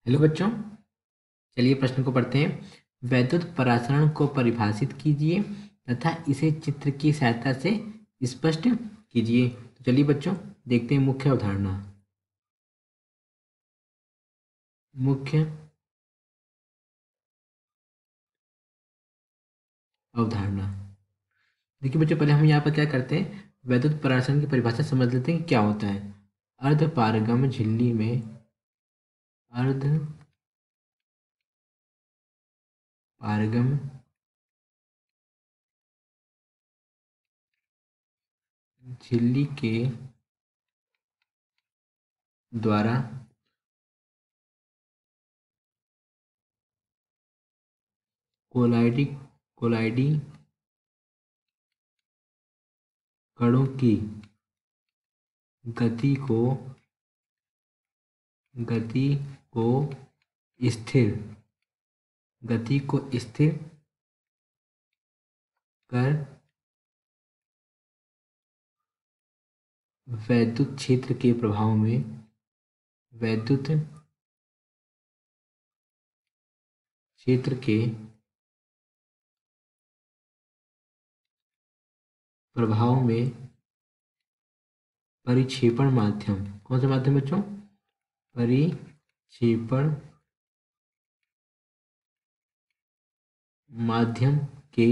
Hello बच्चों, चलिए प्रश्न को पढ़ते हैं। वैद्युत परासरण को परिभाषित कीजिए तथा इसे चित्र की सहायता से स्पष्ट कीजिए। तो चलिए बच्चों, देखते हैं मुख्य अवधारणा। मुख्य अवधारणा देखिए बच्चों, पहले हम यहाँ पर क्या करते हैं, वैद्युत परासरण की परिभाषा समझ लेते हैं कि क्या होता है। अर्ध पारगम्य झिल्ली में अर्ध पारगम्य झिल्ली के द्वारा कोलाइडी कोलाइडी कणों की गति को गति को स्थिर गति को स्थिर कर वैद्युत क्षेत्र के प्रभाव में वैद्युत क्षेत्र के प्रभाव में परिक्षेपण माध्यम, कौन सा माध्यम बच्चों, परिक्षेपण माध्यम के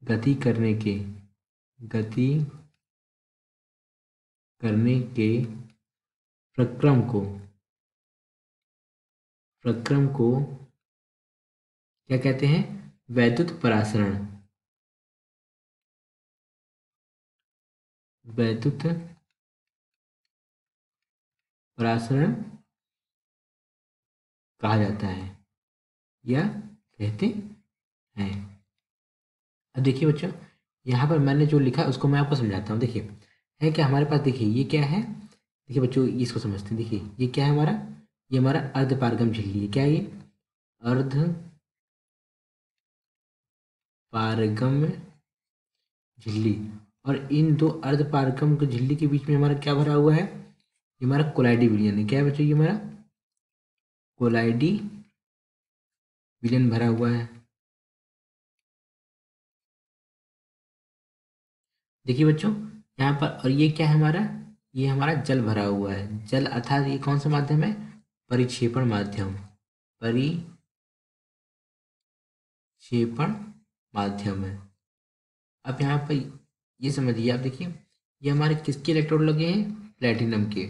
गति करने के प्रक्रम को क्या कहते हैं, वैद्युत परासरण वैद्युत परासरण कहा जाता है या कहते हैं। अब देखिए बच्चों, यहाँ पर मैंने जो लिखा उसको मैं आपको समझाता हूँ। देखिए, है क्या हमारे पास, देखिए ये क्या है। देखिए बच्चों, इसको समझते हैं। देखिए ये क्या है हमारा, ये हमारा अर्धपारगम झिल्ली है। क्या है ये, अर्ध पारगम झिल्ली। और इन दो अर्धपारगम की झिल्ली के बीच में हमारा क्या भरा हुआ है, ये हमारा कोलाइडी विलयन है। क्या है बच्चों, ये हमारा कोलाइडी विलयन भरा हुआ है। देखिए बच्चों, यहाँ पर, और ये क्या है हमारा, ये हमारा जल भरा हुआ है। जल अर्थात ये कौन सा माध्यम है, परिक्षेपण माध्यम। परिक्षेपण माध्यम है। अब यहाँ पर ये समझिए आप, देखिए ये हमारे किसके इलेक्ट्रोड लगे हैं, प्लेटिनम के।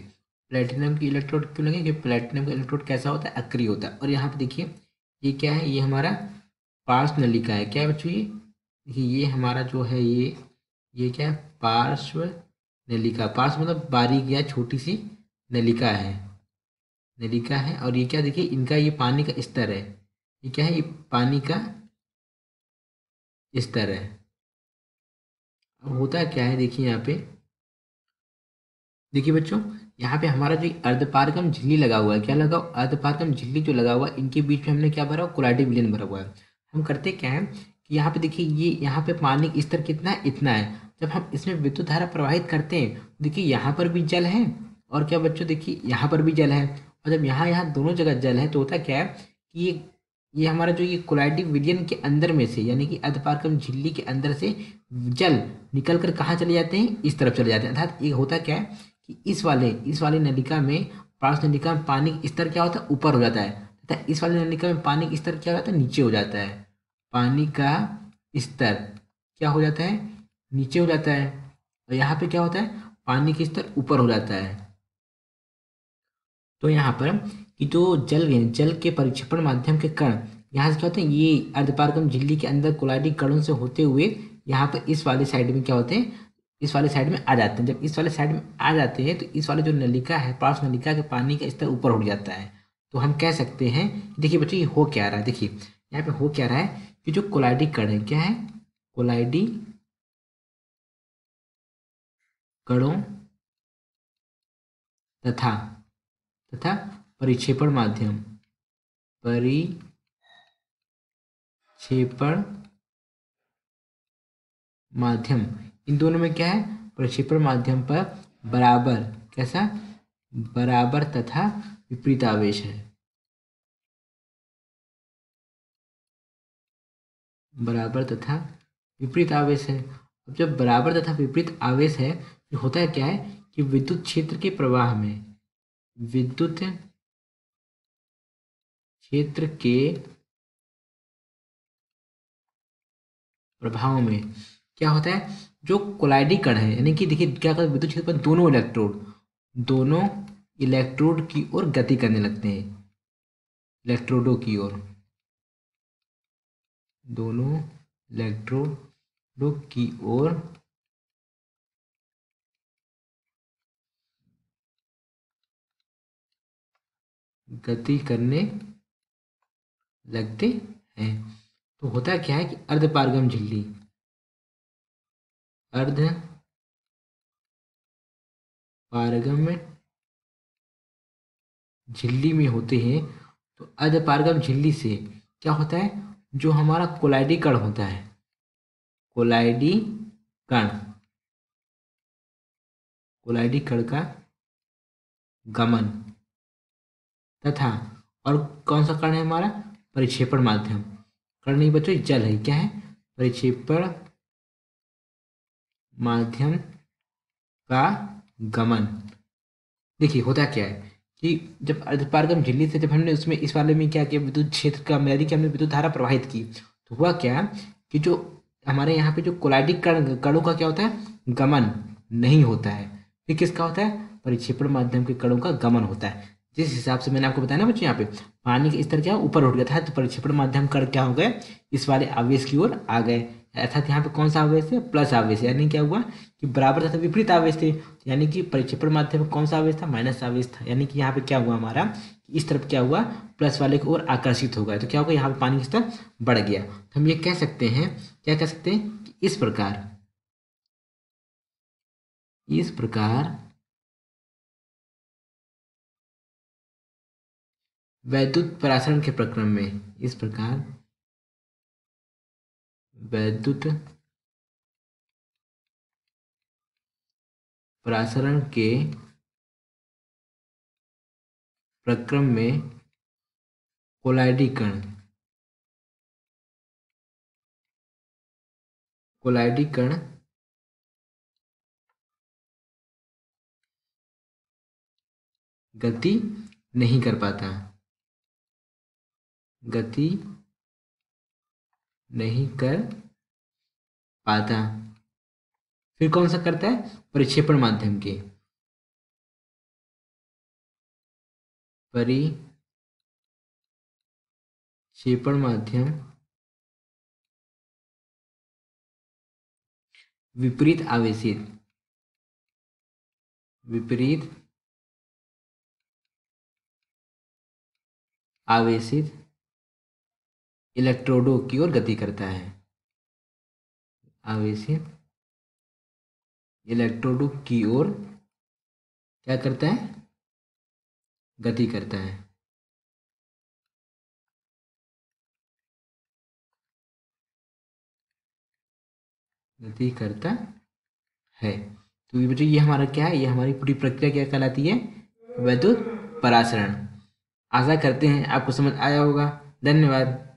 प्लेटिनम के इलेक्ट्रोड क्यों लगे, क्योंकि प्लेटिनम का इलेक्ट्रोड कैसा होता है, अक्रिय होता है। और यहाँ पे देखिए ये क्या है, ये हमारा पार्श्व नलिका है। क्या है बच्चों, ये देखिए, ये हमारा जो है, ये क्या है, पार्श्व नलिका। पार्श्व मतलब बारीक या छोटी सी नलिका है। और ये क्या, देखिए इनका ये पानी का स्तर है। ये क्या है, ये पानी का स्तर है। अब होता क्या है, देखिए यहाँ पे, देखिए बच्चों, यहाँ पे हमारा जो अर्धपारगम झिल्ली लगा हुआ है, क्या लगा, अर्धपारगम झिल्ली जो लगा हुआ है, इनके बीच में हमने क्या भरा हुआ, कोलाइडी विलयन भरा हुआ है। हम करते क्या है कि यहाँ पे देखिए, ये यहाँ पे पानी का स्तर कितना है, इतना है। जब हम इसमें विद्युत धारा प्रवाहित करते हैं, देखिए यहाँ पर भी जल है, और क्या बच्चों, देखिए यहाँ पर भी जल है। और जब यहाँ यहाँ दोनों जगह जल है, तो होता क्या है कि ये हमारा जो ये कोलाइडी विलयन के अंदर में से, यानी कि अर्धपारगम झिल्ली के अंदर से जल निकल कर कहाँ चले जाते हैं, इस तरफ चले जाते हैं। अर्थात ये होता क्या है कि इस वाले नलिका में, पार्श्व नलिका में पानी का स्तर क्या होता है, ऊपर हो जाता है, तथा इस वाले नलिका में पानी का स्तर क्या हो जाता है, नीचे हो जाता है। पानी का स्तर क्या हो जाता है, नीचे हो जाता है। और यहाँ पे क्या होता है, पानी का स्तर ऊपर हो जाता है। तो यहाँ पर कि जो जल के परिक्षेपण माध्यम के कण यहाँ से क्या होते हैं, ये अर्धपारगम झिल्ली के अंदर कोलाइडी कणों से होते हुए यहाँ पर इस वाले साइड में क्या होते हैं, इस वाले साइड में आ जाते हैं। जब इस वाले साइड में आ जाते हैं, तो इस वाले जो नलिका है, पार्श्व नलिका के पानी का स्तर ऊपर उठ जाता है। तो हम कह सकते हैं, देखिए बच्चों ये हो क्या रहा है, देखिए यहाँ पे हो क्या रहा है कि जो कोलाइडी कण है, क्या है, कोलाइडी कणों तथा तथा परिक्षेपण माध्यम, इन दोनों में क्या है, प्रक्षेपण माध्यम पर बराबर कैसा बराबर तथा विपरीत आवेश है। बराबर तथा विपरीत आवेश है। अब जब बराबर तथा विपरीत आवेश है तो होता है क्या है कि विद्युत क्षेत्र के प्रवाह में, विद्युत क्षेत्र के प्रभाव में क्या होता है, जो कोलाइडी कण है, यानी कि देखिए क्या करते हैं, विद्युत क्षेत्र पर दोनों इलेक्ट्रोड की ओर गति करने लगते हैं। इलेक्ट्रोडों की ओर, दोनों इलेक्ट्रोडों की ओर गति करने लगते हैं। तो होता क्या है कि अर्धपारगम झिल्ली, अर्ध पारगम झिल्ली में होते हैं। तो अर्धपारगम झिल्ली से क्या होता है, जो हमारा कोलाइडी कण होता है, कोलाइडी कण, कोलाइडी कण का गमन तथा, और कौन सा कण है हमारा, परिक्षेपण माध्यम, कण नहीं बच्चों, जल है, क्या है, परिक्षेपण माध्यम का गमन। देखिए होता क्या है कि जब अर्धपारगम झिल्ली से जब हमने उसमें इस वाले में क्या किया, विद्युत क्षेत्र का यानी कि हमने विद्युत धारा प्रवाहित की, तो हुआ क्या कि जो हमारे यहाँ पे जो कोलाइडिक कणों का क्या होता है, गमन नहीं होता है। फिर किसका होता है, परिक्षेपण माध्यम के कणों का गमन होता है। जिस हिसाब से मैंने आपको बताया ना बच्चों, यहाँ पे पानी का स्तर क्या ऊपर उठ गया था, तो परिक्षेपण माध्यम कण क्या हो गए, इस वाले आवेश की ओर आ गए। अर्थात यहाँ पे कौन सा आवेश है, प्लस आवेश है, यानी क्या हुआ कि बराबर तथा विपरीत आवेश थे, यानी कि परिक्षेपण माध्यम में कौन सा आवेश था, माइनस आवेश था, यानी कि यहाँ पे क्या हुआ हमारा, इस तरफ क्या हुआ, प्लस वाले की ओर आकर्षित हो गया, तो क्या होगा, यहाँ पे पानी का स्तर बढ़ गया। तो हम ये कह सकते हैं, क्या कह सकते हैं कि इस प्रकार वैद्युत परासरण के प्रक्रम में, इस प्रकार वैद्युत परासरण के प्रक्रम में कोलाइडी कण, कोलाइडी कण गति नहीं कर पाता, गति नहीं कर पाता। फिर कौन सा करता है, परिक्षेपण माध्यम के, परिक्षेपण माध्यम विपरीत आवेशित, विपरीत आवेशित इलेक्ट्रोडों की ओर गति करता है, आवेशित इलेक्ट्रोडों की ओर क्या करता है, गति करता है। गति करता है। तो ये बच्चों, ये हमारा क्या है, ये हमारी पूरी प्रक्रिया क्या कहलाती है, वैद्युत परासरण। आशा करते हैं आपको समझ आया होगा। धन्यवाद।